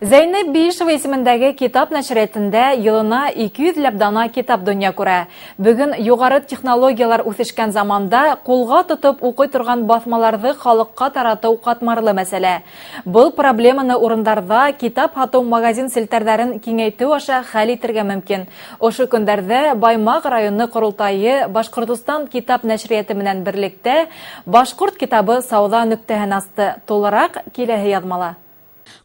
Зәйнәп Биишева исемендәге китап нәшриятендә елына 200 дана китап дөнья күрә. Бүген югары технологиялар үсешкән заманда кулга тотып укый торган басмаларны халыкка тарату катмарлы мәсьәлә. Был проблеманы урындарда китап һату магазин селтәрләрен киңәйтү аша хәл итәргә мөмкин. Ошо көндәрдә Баймак районы Корылтайы Башкортстан китап нәшрияты менән берлектә Башкорт китабы сауда нөктәһен асты. Тулырак киләһе язмала.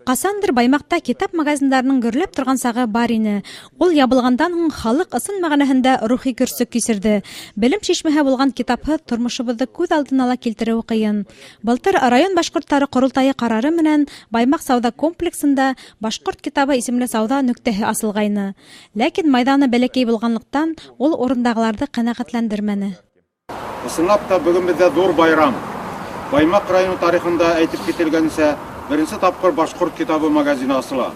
Касандыр Баймакта китап магазиндарының гөрләп торган сагы бар ине. Ул ябылгандан һуң халык ысын мәгънәһендә рухи көрсөк кисерде. Белем шишмәһе булган китапны тормышыбызды күз алдына ала килтерү кыен. Былтыр район башкортлары Корылтайы карары менән Баймак сауда комплексында Башкорт китабы исемле сауда нөктәһе асылгайны. Ләкин майданы бәләкәй булганлыктан ул урындагыларны канәгатьләндермәне. Ысынлап та бүген бездә зур байрам. Баймак районы тарихында әйтеп кителгәнчә, беренче тапкыр Башкорт китабы магазины асыла.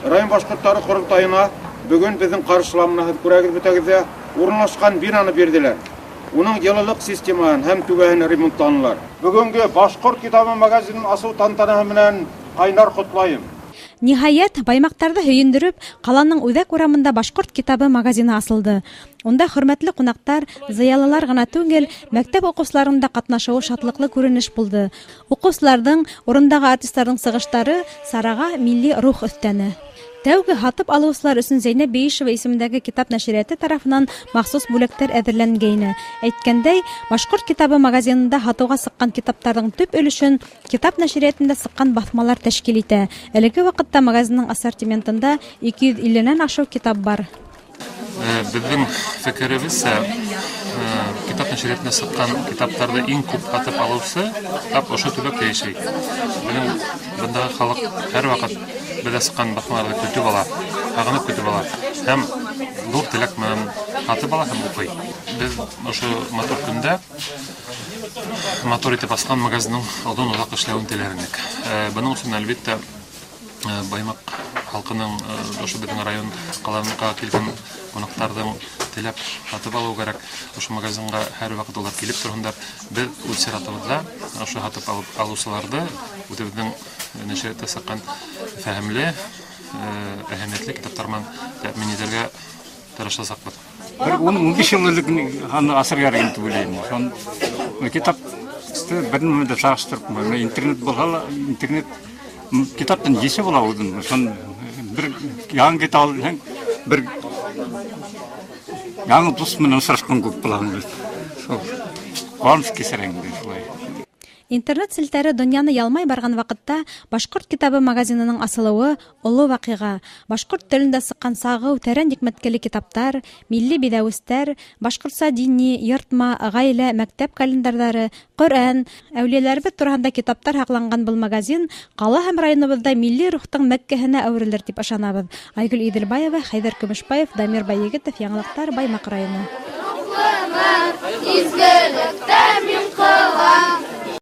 Район башкортлары Корылтайына бүген безнең каршыламны күрәгез битәгездә урынлашкан бинаны бирделәр. Уның еллык системасын һәм түбәһен ремонтланылар. Бүгенге Башкорт китабы магазинын асу тантанаһы менән кайнар котлайым. Ниһаять, Баймактарда һөендереп, каланың Үҙәк урамында Башкорт китабы магазины асылды. Унда хөрмәтле кунактар, зыялылар гына түгел, мәктәп укучыларында катнашуы шатлыклы күренеш булды. Укучыларның, урындагы артистларның сыгыштары сарага милли рух өстәне. Тәүге һатып алучылар өчен Зәйнәп Биишева исемендәге китап нәшрияты тарафынан махсус бүләктәр әзерләнгәйне. Әйткәндәй, Башкорт китабы магазинында һатуга сыккан китаптарның төп өлешен китап нәшриятында сыккан басмалар тәшкил итә. Әлеге вакытта магазинның ассортиментында 250 ашыу китап бар. Безнең фикеребезчә, китап нәшриятында сыккан китапларда иң күп һатып алучы тап ошо төбәктә яшәй. Бunda халык һәр вакыт бездә сыккан басмаларны көтеп ала, һагынып көтеп ала. Һәм зур теләк менән һатып ала һәм укый. Без ошо матур көндә матур итеп аскан магазинның алдан узак эшләвен теләрлек. Буның өчен әлбәттә Баймак халкының ошо безнең район каланга килгән кунактарның теләп һатып алу кирәк. Ошо магазинга һәр вакыт улар килеп торгандар. Без үз сиратыбызда ошо һатып алучыларны үзебезнең нәшриятта сыккан фәһемле, әһәмиятле китаптардан тәэмин итәргә тырышасакбыз. 15 еллык аны асырга ярый дип уйлыйм. Ошон китап берне дә сараштырып, интернет булса, интернет китаптан есе була үзен. Ошон бер яңа китап алсаң, бер яңа дус менән сарашкан күп була. Шул ванс кисерәңде шулай. Интернет селтәре дөньяны ялмай барган вакытта Башкорт китабы магазинының асылуы олы вакыйга. Башкорт телендә сыккан сагы, тәрән хикмәткәле китаптар, милли бидәвестәр, башкортса дини, йортма, гаилә, мәктәп календарьлары, Коръән, әүлияләрбез турында китаптар хакланган был магазин кала һәм районыбызда милли рухтың Мәккәһенә әверелер дип ышанабыз. Айгөл Иделбаева, Хайдар Көмешбаев, Дамир Байегетов, Яңалыктар, Баймак районы.